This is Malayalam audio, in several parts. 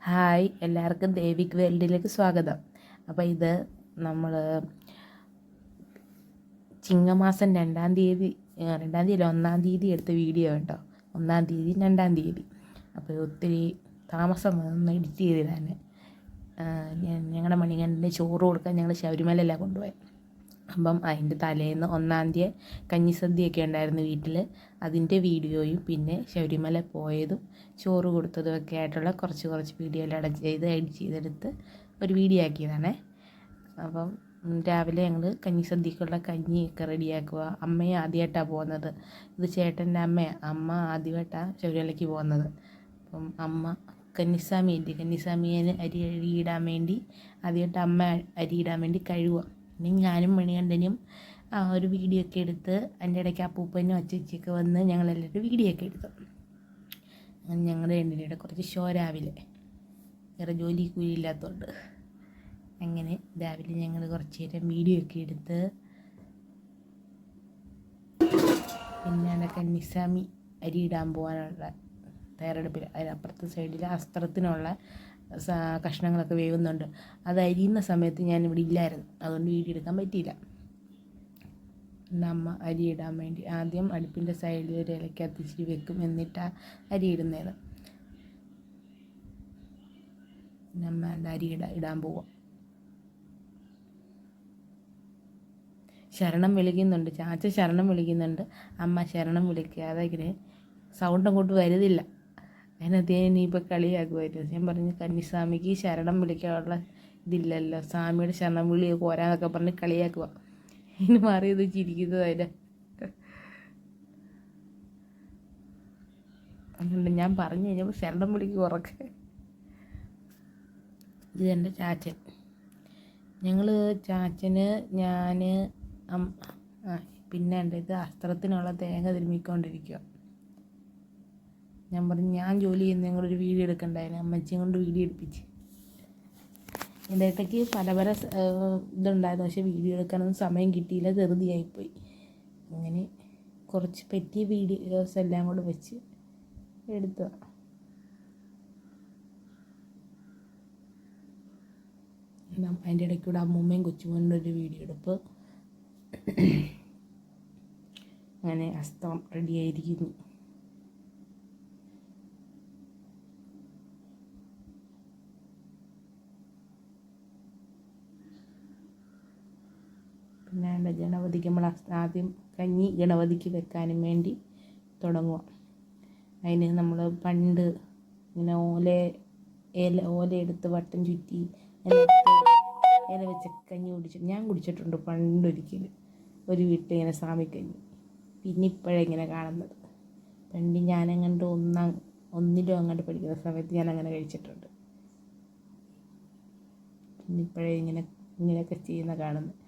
ഹായ്, എല്ലാവർക്കും ദേവിക് വേൾഡിലേക്ക് സ്വാഗതം. അപ്പോൾ ഇത് നമ്മൾ ചിങ്ങമാസം 2-ാം തീയതി 1-ാം തീയതി എടുത്ത വീഡിയോ കേട്ടോ. 1-ാം തീയതി 2-ാം തീയതി. അപ്പോൾ ഒത്തിരി താമസം വന്ന് എഡിറ്റ് ചെയ്തിടാൻ. ഞങ്ങളുടെ മണികണ്ഠന് ചോറ് കൊടുക്കാൻ ഞങ്ങൾ ശബരിമലയിലാണ് കൊണ്ടുപോയത്. അപ്പം അതിൻ്റെ തലേന്ന് 1-ാം തീയതി കഞ്ഞിസദ്യയൊക്കെ ഉണ്ടായിരുന്നു വീട്ടിൽ. അതിൻ്റെ വീഡിയോയും പിന്നെ ശബരിമല പോയതും ചോറ് കൊടുത്തതും ഒക്കെ ആയിട്ടുള്ള കുറച്ച് വീഡിയോ എല്ലാം എഡിറ്റ് ചെയ്തെടുത്ത് ഒരു വീഡിയോ ആക്കിയതാണേ. അപ്പം രാവിലെ ഞങ്ങൾ കഞ്ഞിസദ്യക്കുള്ള കഞ്ഞിയൊക്കെ റെഡിയാക്കുക. അമ്മയെ ആദ്യമായിട്ടാണ് പോകുന്നത്. ഇത് ചേട്ടൻ്റെ അമ്മയാണ്. അമ്മ ആദ്യമായിട്ടാണ് ശബരിമലയ്ക്ക് പോകുന്നത്. അപ്പം അമ്മ കന്നിസ്വാമിയെ അരിയിടാൻ വേണ്ടി ആദ്യമായിട്ട് അമ്മ അരിയിടാൻ വേണ്ടി കഴുകുക. പിന്നെ ഞാനും മണികണ്ഠനും ഒരു വീഡിയോ ഒക്കെ എടുത്ത് അതിൻ്റെ ഇടയ്ക്ക് അപ്പൂപ്പനും അച്ചച്ചിയൊക്കെ വന്ന് ഞങ്ങളെല്ലാവരും വീഡിയോ ഒക്കെ എടുത്തു. ഞങ്ങളുടെ രണ്ടിൻ്റെ കുറച്ച് ഷോ രാവിലെ, വേറെ ജോലി കൂലിയില്ലാത്തതുകൊണ്ട് അങ്ങനെ രാവിലെ ഞങ്ങൾ കുറച്ച് നേരം വീഡിയോ ഒക്കെ എടുത്ത് പിന്നെ കന്നിസ്വാമി അരിയിടാൻ പോകാനുള്ള തയ്യാറെടുപ്പിൽ അതിനപ്പുറത്തെ സൈഡിൽ അസ്ത്രത്തിനുള്ള കഷ്ണങ്ങളൊക്കെ വേവുന്നുണ്ട്. അത് അരിയുന്ന സമയത്ത് ഞാനിവിടെ ഇല്ലായിരുന്നു, അതുകൊണ്ട് വീഡിയോ എടുക്കാൻ പറ്റിയില്ല. അമ്മ അരിയിടാൻ വേണ്ടി ആദ്യം അടുപ്പിൻ്റെ സൈഡിൽ ഒരു ഇലക്കകത്ത് ഇച്ചിരി വെക്കും, എന്നിട്ടാണ് അരിയിടുന്നത്. അമ്മ ഇടാൻ പോവാം. ശരണം വിളിക്കുന്നുണ്ട്, ചാച്ച ശരണം വിളിക്കുന്നുണ്ട്. അമ്മ ശരണം വിളിക്കാതെ ഇങ്ങനെ സൗണ്ട് അങ്ങോട്ട് വരുന്നില്ല. അതിനകത്ത് ഇനിയിപ്പോൾ കളിയാക്കുമായിരുന്നു. ഞാൻ പറഞ്ഞു, കന്നിസ്വാമിക്ക് ശരണം വിളിക്കാനുള്ള ഇതില്ലല്ലോ, സ്വാമിയുടെ ശരണം വിളി പോരാന്നൊക്കെ പറഞ്ഞ് കളിയാക്കുക. ഇനി മാറിയത് ചിരിക്കുന്നത് അതിൻ്റെ. അതുകൊണ്ട് ഞാൻ പറഞ്ഞു കഴിഞ്ഞപ്പോൾ ശരണം വിളിക്ക് ഉറക്കെ. ഇത് എൻ്റെ ചാച്ചൻ. ഞങ്ങൾ ചാച്ചന് ഞാൻ പിന്നെ എൻ്റെ ഇത് അസ്ത്രത്തിനുള്ള തേങ്ങ തിരുമ്മിക്കൊണ്ടിരിക്കുക. ഞാൻ പറഞ്ഞു, ഞാൻ ജോലി ചെയ്യുന്ന ഞങ്ങളൊരു വീഡിയോ എടുക്കണ്ടായിരുന്നു. അമ്മച്ചിയും കൊണ്ട് വീഡിയോ എടുപ്പിച്ച്. എൻ്റെ ഇടയ്ക്ക് പല ഇതുണ്ടായിരുന്നു, പക്ഷേ വീഡിയോ എടുക്കാനൊന്നും സമയം കിട്ടിയില്ല, ധൃതിയായിപ്പോയി. അങ്ങനെ കുറച്ച് പറ്റിയ വീഡിയോസ് എല്ലാം കൂടെ വെച്ച് എടുത്തു. അതിൻ്റെ ഇടയ്ക്കൂടെ അമ്മൂമ്മയും കൊച്ചുമോൻ്റെ ഒരു വീഡിയോ എടുപ്പ്. അങ്ങനെ അസ്ത്രം റെഡിയായിരിക്കുന്നു. പിന്നെ ഗണപതിക്ക് നമ്മൾ ആദ്യം കഞ്ഞി ഗണപതിക്ക് വെക്കാനും വേണ്ടി തുടങ്ങുക. അതിന് നമ്മൾ പണ്ട് ഇങ്ങനെ ഓല എടുത്ത് വട്ടം ചുറ്റി ഇല വെച്ച് കഞ്ഞി ഞാൻ കുടിച്ചിട്ടുണ്ട് പണ്ടൊരിക്കൽ ഒരു വീട്ടിൽ ഇങ്ങനെ സ്വാമിക്കഞ്ഞി. പിന്നെ ഇപ്പോഴേ ഇങ്ങനെ കാണുന്നത്. പണ്ട് ഞാനങ്ങോട്ട് ഒന്നിലും അങ്ങോട്ട് പഠിക്കുന്ന സമയത്ത് ഞാൻ അങ്ങനെ കഴിച്ചിട്ടുണ്ട്. പിന്നെ ഇപ്പോഴേ ഇങ്ങനെയൊക്കെ ചെയ്യുന്ന കാണുന്നത്.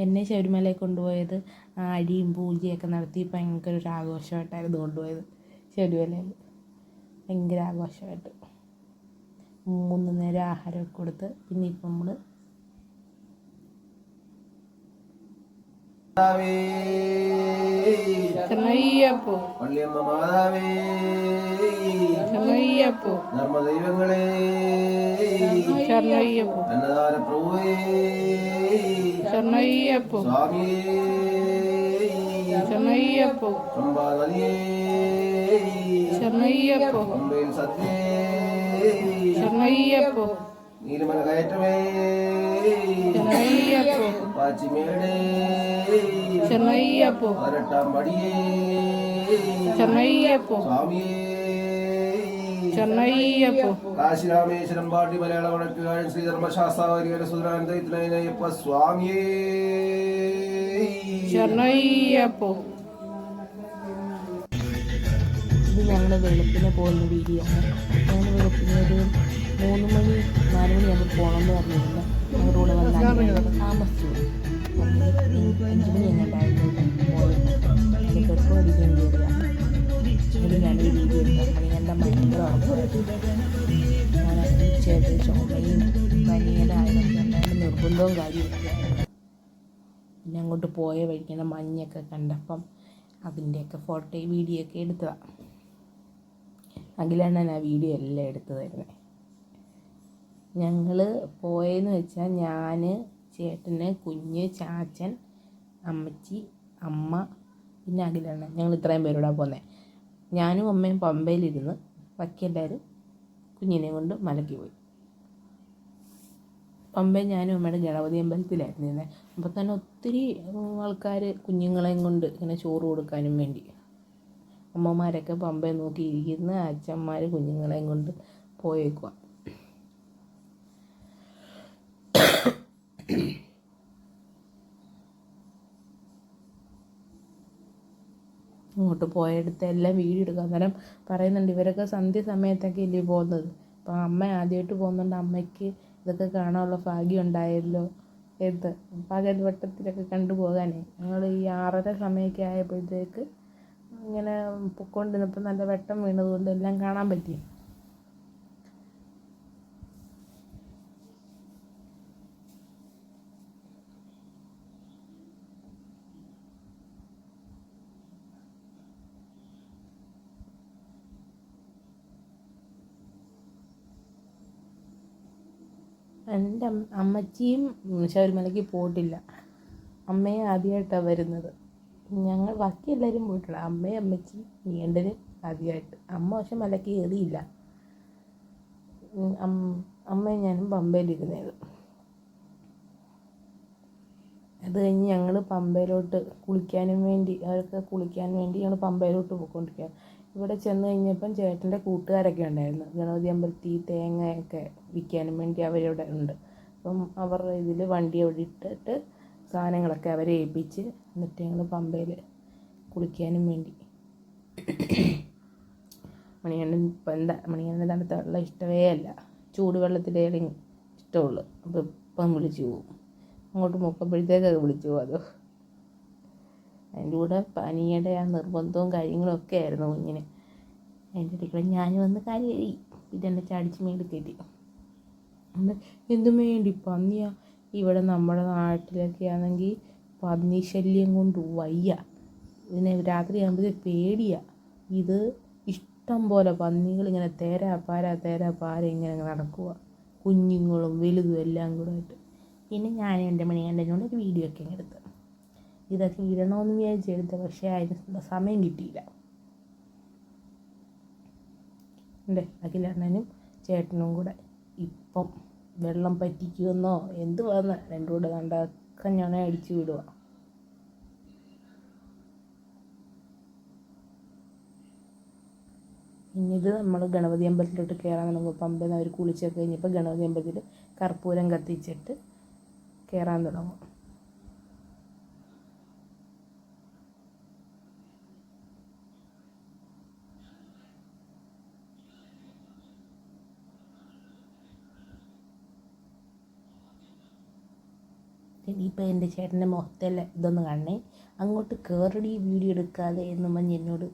എന്നെ ശബരിമലയിൽ കൊണ്ടുപോയത് അടിയും പൂജയൊക്കെ നടത്തി ഭയങ്കര ഒരു ആഘോഷമായിട്ടായിരുന്നു കൊണ്ടുപോയത്. ശബരിമലയിൽ ഭയങ്കര ആഘോഷമായിട്ട് 3 നേരം ആഹാരമൊക്കെ കൊടുത്ത്. പിന്നെ ഇപ്പം നമ്മൾ ധർമ്മദൈവങ്ങളെ അന്നദാന പ്രഭുവേ സ്വാമിയേ സംവാദനേ അമ്പയിൽ സത്യേ നീലമല കയറ്റമേ പാച്ചിമേടേ 18-ാം പടിയേ സ്വാമിയേ കാശിരാമേശ്വരം പാട്ടി മലയാള വടക്കുകാരൻ ശ്രീധർമ്മശാസ്താവരികര സുധരാനന്ദയപ്പ സ്വാമിയേ ഇത് ഞങ്ങൾ വെളുപ്പിനെ പോകുന്ന വീഡിയോ ആണ്. ഞങ്ങൾ വെളുപ്പിന് ഒരു 3 മണി 4 മണിയാകുമ്പോൾ പോകണമെന്ന് പറഞ്ഞിരുന്നു. ഞങ്ങളുടെ കൂടെ വന്നാൽ താമസിച്ചു. 5 മണി എങ്ങോട്ടായിരുന്നു പോയത്. പെട്രോൾ അടിക്കാൻ കയറിയാണ്. ഇത് ഞാനൊരു വീഡിയോ എടുക്കാം. മണികണ്ഠൻ ഭയങ്കരമാണ്. ഞാൻ അടിച്ചത് ചുമയും പനിയനായതുകൊണ്ട് നിർബന്ധവും കാര്യമൊക്കെ. പിന്നെ അങ്ങോട്ട് പോയ വഴിക്കുന്ന മഞ്ഞൊക്കെ കണ്ടപ്പം അതിൻ്റെയൊക്കെ ഫോട്ടോ വീഡിയോ ഒക്കെ എടുത്തതാണ്. അഖിലണ്ണൻ ആ വീഡിയോ എല്ലാം എടുത്തു തരുന്നത്. ഞങ്ങൾ പോയെന്ന് വെച്ചാൽ ഞാൻ, ചേട്ടന്, കുഞ്ഞ്, ചാച്ചൻ, അമ്മച്ചി, അമ്മ, പിന്നെ അഖിലണ്ണൻ, ഞങ്ങൾ ഇത്രയും പേരോടാ പോകുന്നത്. ഞാനും അമ്മയും പമ്പയിലിരുന്ന്, ബാക്കി എല്ലാവരും കുഞ്ഞിനെയും കൊണ്ട് മലയ്ക്ക് പോയി. പമ്പയിൽ ഞാനും അമ്മയുടെ ഗണപതി അമ്പലത്തിലായിരുന്നു ഇരുന്നത്. അപ്പോൾ തന്നെ ഒത്തിരി ആൾക്കാർ കുഞ്ഞുങ്ങളെയും കൊണ്ട് ഇങ്ങനെ ചോറ് കൊടുക്കാനും വേണ്ടി, അമ്മമാരൊക്കെ പമ്പയിൽ നോക്കിയിരിക്കുന്ന അച്ഛന്മാർ കുഞ്ഞുങ്ങളെയും കൊണ്ട് പോയേക്കുക. അങ്ങോട്ട് പോയെടുത്ത് എല്ലാം വീഡിയോ എടുക്കാം. അന്നേരം പറയുന്നുണ്ട്, ഇവരൊക്കെ സന്ധ്യ സമയത്തൊക്കെ ഇല്ലേ പോകുന്നത്. അപ്പോൾ അമ്മ ആദ്യമായിട്ട് പോകുന്നുണ്ട്, അമ്മയ്ക്ക് ഇതൊക്കെ കാണാനുള്ള ഭാഗ്യം ഉണ്ടായല്ലോ എന്ത് പകൽ വട്ടത്തിലൊക്കെ കണ്ടുപോകാനേ. ഞങ്ങൾ ഈ 6:30 സമയമൊക്കെ ആയപ്പോഴത്തേക്ക് ഇങ്ങനെ പൊയ്ക്കൊണ്ടിരുന്നപ്പോൾ നല്ല വെട്ടം വീണതുകൊണ്ട് എല്ലാം കാണാൻ പറ്റി. എൻ്റെ അമ്മച്ചിയും ശബരിമലയ്ക്ക് പോയിട്ടില്ല. അമ്മയെ ആദ്യമായിട്ടാണ് വരുന്നത്. ഞങ്ങൾ ബാക്കി എല്ലാവരും പോയിട്ടില്ല. അമ്മയും അമ്മച്ചി നീണ്ടനും ആദ്യമായിട്ട്. അമ്മ പക്ഷെ മലയ്ക്ക് കയറിയില്ല. അമ്മയും ഞാനും പമ്പയിലിരുന്നത്. അത് കഴിഞ്ഞ് ഞങ്ങൾ പമ്പയിലോട്ട് കുളിക്കാനും വേണ്ടി, അവർക്ക് കുളിക്കാൻ വേണ്ടി ഞങ്ങൾ പമ്പയിലോട്ട് പോയിക്കൊണ്ടിരിക്കുക. ഇവിടെ ചെന്ന് കഴിഞ്ഞപ്പം ചേട്ടൻ്റെ കൂട്ടുകാരൊക്കെ ഉണ്ടായിരുന്നു. ഗണപതി അമ്പലത്തിൽ തേങ്ങയൊക്കെ വിൽക്കാനും വേണ്ടി അവരിവിടെ ഉണ്ട്. അപ്പം അവർ ഇതിൽ വണ്ടി അവിടെ ഇട്ടിട്ട് സാധനങ്ങളൊക്കെ അവരെ ഏൽപ്പിച്ച്, എന്നിട്ട് ഞങ്ങൾ പമ്പയിൽ കുളിക്കാനും വേണ്ടി. മണികണ്ഠൻ തണുത്ത വെള്ളം ഇഷ്ടമേ അല്ല, ചൂടുവെള്ളത്തിലേറെ ഇഷ്ടമുള്ളൂ. അപ്പോൾ ഇപ്പം വിളിച്ചു പോകും, അങ്ങോട്ട് മുക്കുമ്പോഴത്തേക്കൊക്കെ വിളിച്ചു പോകും. അതോ അതിൻ്റെ കൂടെ പനിയുടെ ആ നിർബന്ധവും കാര്യങ്ങളൊക്കെ ആയിരുന്നു കുഞ്ഞിന്. അതിൻ്റെ ഇടയ്ക്ക് ഞാനും വന്ന് കാര്യം എഴുതി, പിന്നെ എന്നെ ചാടിച്ച് മേടിൽ കയറ്റി. എന്തും വേണ്ടി പന്നിയാ. ഇവിടെ നമ്മുടെ നാട്ടിലൊക്കെ ആണെങ്കിൽ പന്നി ശല്യം കൊണ്ട് വയ്യ. ഇതിനെ രാത്രി ആകുമ്പോഴത്തേക്ക് പേടിയാണ്. ഇത് ഇഷ്ടം പോലെ പന്നികളിങ്ങനെ തേരാ പാര ഇങ്ങനെ നടക്കുക, കുഞ്ഞുങ്ങളും വലുതും എല്ലാം കൂടെ ആയിട്ട്. പിന്നെ ഞാനും എൻ്റെ മണികണ്ഠനോട് ഒരു വീഡിയോ ഒക്കെ എടുത്ത് ഇതൊക്കെ ഇടണമെന്ന് വിചാരിച്ചെടുത്ത്, പക്ഷേ അതിന് സമയം കിട്ടിയില്ല. ഉണ്ട് അഖിലണ്ണനും ചേട്ടനും കൂടെ ഇപ്പം വെള്ളം പറ്റിക്കുമെന്നോ എന്തുവാന്ന് രണ്ടും കൂടെ കണ്ടൊക്കെ ഞാൻ അടിച്ചു വിടുക. പിന്നിത് നമ്മൾ ഗണപതി അമ്പലത്തിലോട്ട് കയറാൻ തുടങ്ങും. പമ്പയിൽ നിന്ന് അവർ കുളിച്ചൊക്കെ കഴിഞ്ഞപ്പോൾ ഗണപതി അമ്പലത്തിൽ കർപ്പൂരം കത്തിച്ചിട്ട് കയറാൻ തുടങ്ങും. ഇനിയിപ്പോൾ എൻ്റെ ചേട്ടൻ്റെ മുഖത്തല്ല ഇതൊന്ന് കാണണേ, അങ്ങോട്ട് കയറടി വീഡിയോ എടുക്കാതെ എന്ന് പറഞ്ഞ് എന്നോട്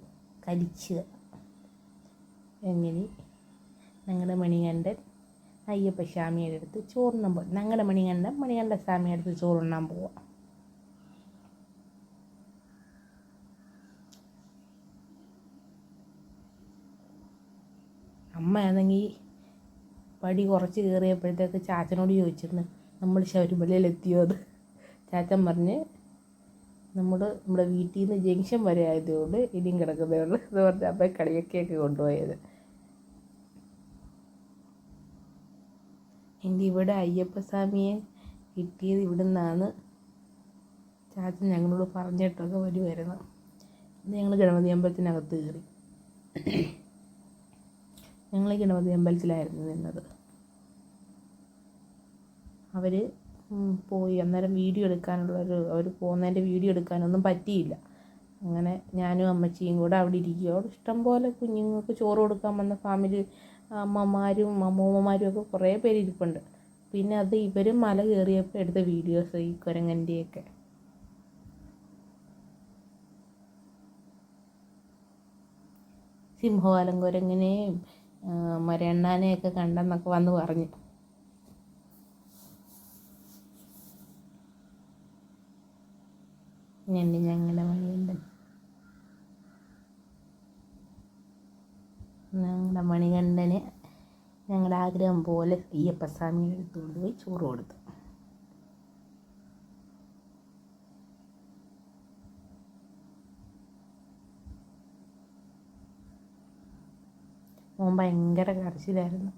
കലിച്ച്. എങ്ങനെ ഞങ്ങളുടെ മണികണ്ഠൻ അയ്യപ്പ സ്വാമിയുടെ അടുത്ത് ചോറുണ്ണാൻ പോകും. ഞങ്ങളുടെ മണികണ്ഠൻ സ്വാമിയുടെ അടുത്ത് ചോറുണ്ണാൻ പോവാം. അമ്മയാണെങ്കിൽ പടി കുറച്ച് കയറിയപ്പോഴത്തേക്ക് ചാച്ചനോട് ചോദിച്ചിരുന്നു, നമ്മൾ ശബരിമലയിലെത്തിയോ അത്. ചാച്ചൻ പറഞ്ഞ് നമ്മുടെ വീട്ടിൽ നിന്ന് ജംഗ്ഷൻ വരെ ആയതുകൊണ്ട് ഇനിയും കിടക്കുന്നേ ഉള്ളൂ എന്ന് പറഞ്ഞ് അമ്മ കളിയൊക്കെയൊക്കെ കൊണ്ടുപോയത്. എൻ്റെ ഇവിടെ അയ്യപ്പസ്വാമിയെ കിട്ടിയത് ഇവിടെ നിന്നാണ് ചാച്ചൻ ഞങ്ങളോട് പറഞ്ഞിട്ടൊക്കെ വരുമായിരുന്നു. ഞങ്ങൾ ഗണപതി അമ്പലത്തിനകത്ത് കയറി. ഞങ്ങൾ ഗണപതി അമ്പലത്തിലായിരുന്നു നിന്നത്. അവർ പോയി. അന്നേരം വീഡിയോ അവർ പോകുന്നതിൻ്റെ വീഡിയോ എടുക്കാനൊന്നും പറ്റിയില്ല. അങ്ങനെ ഞാനും അമ്മച്ചിയും കൂടെ അവിടെ ഇരിക്കുക. അവിടെ ഇഷ്ടംപോലെ കുഞ്ഞുങ്ങൾക്ക് ചോറ് കൊടുക്കാൻ വന്ന ഫാമിലി അമ്മമാരും അമ്മൂമ്മമാരും ഒക്കെ കുറേ പേര് ഇരിപ്പുണ്ട്. പിന്നെ അത് ഇവരും മല കയറിയപ്പോൾ എടുത്ത വീഡിയോസ്, ഈ കുരങ്ങൻ്റെയൊക്കെ. സിംഹവാലം കുരങ്ങനെയും മരയണ്ണാനെയൊക്കെ കണ്ടെന്നൊക്കെ വന്ന് പറഞ്ഞു. ഞങ്ങളുടെ മണികണ്ഠൻ ഞങ്ങളുടെ മണികണ്ഠന് ഞങ്ങളുടെ ആഗ്രഹം പോലെ അയ്യപ്പസ്വാമിയുടെ അടുത്ത് കൊണ്ടുപോയി ചോറ് കൊടുത്തു. മോൻ ഭയങ്കര കരച്ചിലായിരുന്നു.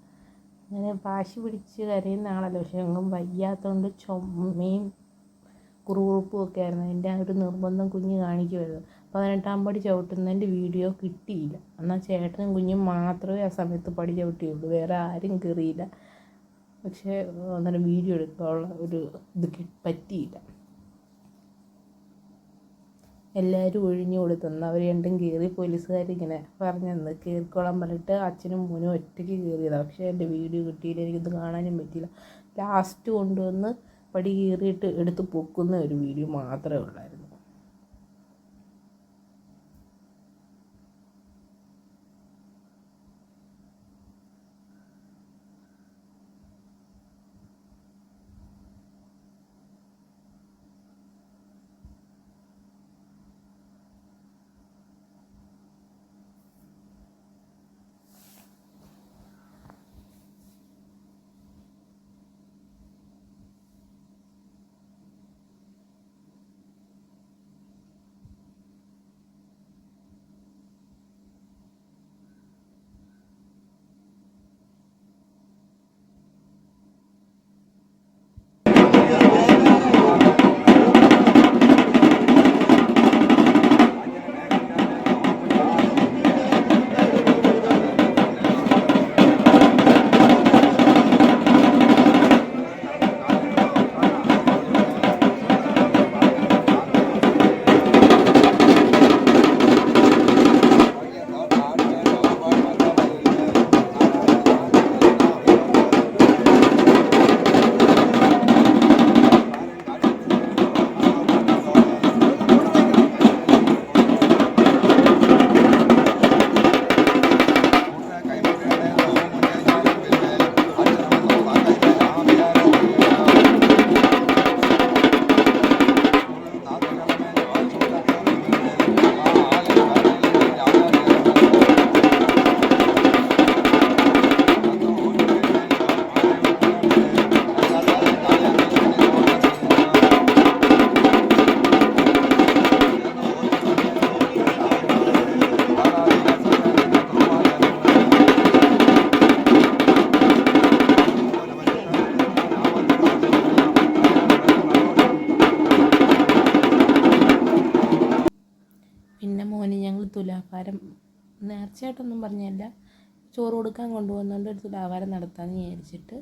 അങ്ങനെ വാശി പിടിച്ച് കരയുന്ന ആളല്ല, പക്ഷെ ഒന്നും വയ്യാത്തതുകൊണ്ട് ചുമയും കുറുകുറുപ്പും ഒക്കെ ആയിരുന്നു. അതിൻ്റെ ആ ഒരു നിർബന്ധം കുഞ്ഞ് കാണിക്കുമായിരുന്നു. 18-ാം പടി ചവിട്ടുന്നതിൻ്റെ വീഡിയോ കിട്ടിയില്ല. എന്നാൽ ചേട്ടനും കുഞ്ഞും മാത്രമേ ആ സമയത്ത് പടി ചവിട്ടിയുള്ളൂ, വേറെ ആരും കയറിയില്ല. പക്ഷേ അന്നേരം വീഡിയോ എടുക്കാനുള്ള ഒരു ഇത് പറ്റിയില്ല. എല്ലാവരും ഒഴിഞ്ഞു കൊടുത്തെന്ന് അവർ രണ്ടും കയറി. പോലീസുകാരിങ്ങനെ പറഞ്ഞെന്ന് കയറിക്കോളാൻ പറഞ്ഞിട്ട് അച്ഛനും മോനും ഒറ്റയ്ക്ക് കയറിയതാണ്. പക്ഷേ എൻ്റെ വീഡിയോ കിട്ടിയില്ല, എനിക്കിത് കാണാനും പറ്റിയില്ല. ലാസ്റ്റ് കൊണ്ടുവന്ന് പടി കയറിയിട്ട് എടുത്ത് പൊക്കുന്ന ഒരു വീഡിയോ മാത്രമേ ഉള്ളായിരുന്നു. പിന്നെ മോന് ഞങ്ങൾ തുലാഭാരം നേർച്ചയായിട്ടൊന്നും പറഞ്ഞല്ല, ചോറ് കൊടുക്കാൻ കൊണ്ടുപോകുന്നതുകൊണ്ട് ഒരു തുലാഭാരം നടത്താമെന്ന് വിചാരിച്ചിട്ട്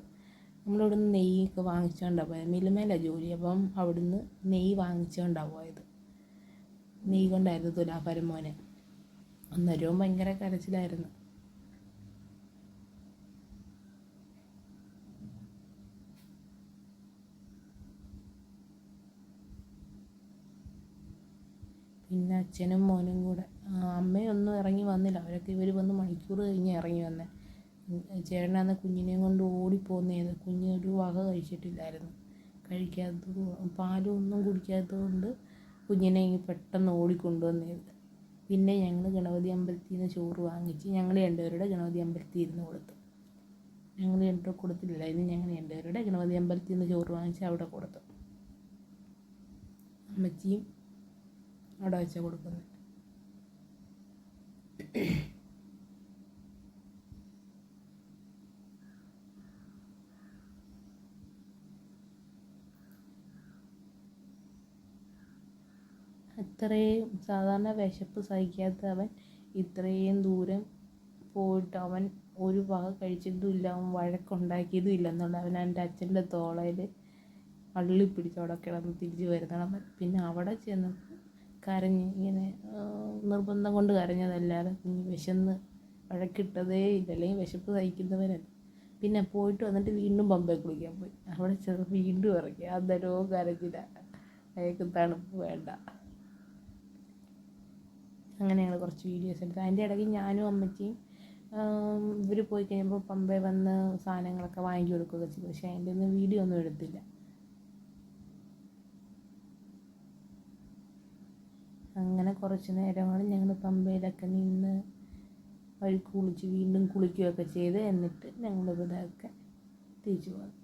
നമ്മളിവിടുന്ന് നെയ്യൊക്കെ വാങ്ങിച്ചുകൊണ്ടാണ് പോയത്. മിൽമയിലാണ് ജോലി, അപ്പം അവിടുന്ന് നെയ്യ് വാങ്ങിച്ചുകൊണ്ടാണ് പോയത്. നെയ്യ് കൊണ്ടായിരുന്നു തുലാഭാരം മോനെ. അന്നേരവും ഭയങ്കര കരച്ചിലായിരുന്നു. പിന്നെ അച്ഛനും മോനും കൂടെ, അമ്മയൊന്നും ഇറങ്ങി വന്നില്ല. ഇവർ വന്ന് മണിക്കൂർ കഴിഞ്ഞ് ഇറങ്ങി വന്നേ. ചേട്ടനാന്ന് കുഞ്ഞിനെയും കൊണ്ട് ഓടിപ്പോകുന്നത്. കുഞ്ഞ് ഒരു വക കഴിച്ചിട്ടില്ലായിരുന്നു. കഴിക്കാത്തത് പാലും ഒന്നും കുടിക്കാത്തതുകൊണ്ട് കുഞ്ഞിനെ ഇങ്ങനെ പെട്ടെന്ന് ഓടിക്കൊണ്ടുവന്നത്. പിന്നെ ഞങ്ങൾ ഗണപതി അമ്പലത്തിൽ നിന്ന് ചോറ് വാങ്ങിച്ച് ഞങ്ങൾ രണ്ടുപേരുടെ ഗണപതി അമ്പലത്തിൽ ഇരുന്ന് കൊടുത്തു. ഞങ്ങൾ രണ്ടുപേരും കൊടുത്തില്ല, ഇനി ഞങ്ങൾ രണ്ടുപേരുടെ ഗണപതി അമ്പലത്തിൽ നിന്ന് ചോറ് വാങ്ങിച്ച് അവിടെ കൊടുത്തു. അമ്മച്ചിയും അവിടെ വെച്ചാൽ കൊടുക്കുന്നത്. അത്രയും സാധാരണ വിശപ്പ് സഹിക്കാത്ത അവൻ ഇത്രയും ദൂരം പോയിട്ട് അവൻ ഒരു വക കഴിച്ചിട്ടുമില്ല, അവൻ വഴക്കുണ്ടാക്കിയതും ഇല്ല എന്നുള്ള അവൻ എൻ്റെ അച്ഛൻ്റെ തോളയിൽ അള്ളി പിടിച്ച് അവിടെ കിടന്ന് തിരിച്ച് വരുന്നതാണ്. പിന്നെ അവിടെ ചെന്നപ്പോൾ കരഞ്ഞ് ഇങ്ങനെ നിർബന്ധം കൊണ്ട് കരഞ്ഞതല്ലാതെ കുഞ്ഞ് വിശന്ന് വഴക്കിട്ടതേ ഇല്ല, അല്ലെങ്കിൽ വിശപ്പ് സഹിക്കുന്നവനല്ല. പിന്നെ പോയിട്ട് വന്നിട്ട് വീണ്ടും പമ്പയിൽ കുളിക്കാൻ പോയി. അവിടെ ചെന്ന് വീണ്ടും ഇറങ്ങി. അന്നേരവും കരഞ്ഞില്ല, അയാൾക്ക് തണുപ്പ് വേണ്ട. അങ്ങനെ ഞങ്ങൾ കുറച്ച് വീഡിയോസ് എടുത്തു. അതിൻ്റെ ഇടയ്ക്ക് ഞാനും അമ്മച്ചിയും ഇവർ പോയി കഴിയുമ്പോൾ പമ്പയിൽ വന്ന് സാധനങ്ങളൊക്കെ വാങ്ങി കൊടുക്കുകയൊക്കെ ചെയ്തു. പക്ഷേ അതിൻ്റെ ഒന്നും വീഡിയോ ഒന്നും എടുത്തില്ല. അങ്ങനെ കുറച്ച് നേരമാണ് ഞങ്ങൾ പമ്പയിലൊക്കെ നിന്ന് അവർ കുളിച്ച് വീണ്ടും കുളിക്കുകയൊക്കെ ചെയ്ത് എന്നിട്ട് ഞങ്ങൾ ഇവിടെയൊക്കെ തിരിച്ചു പോകും.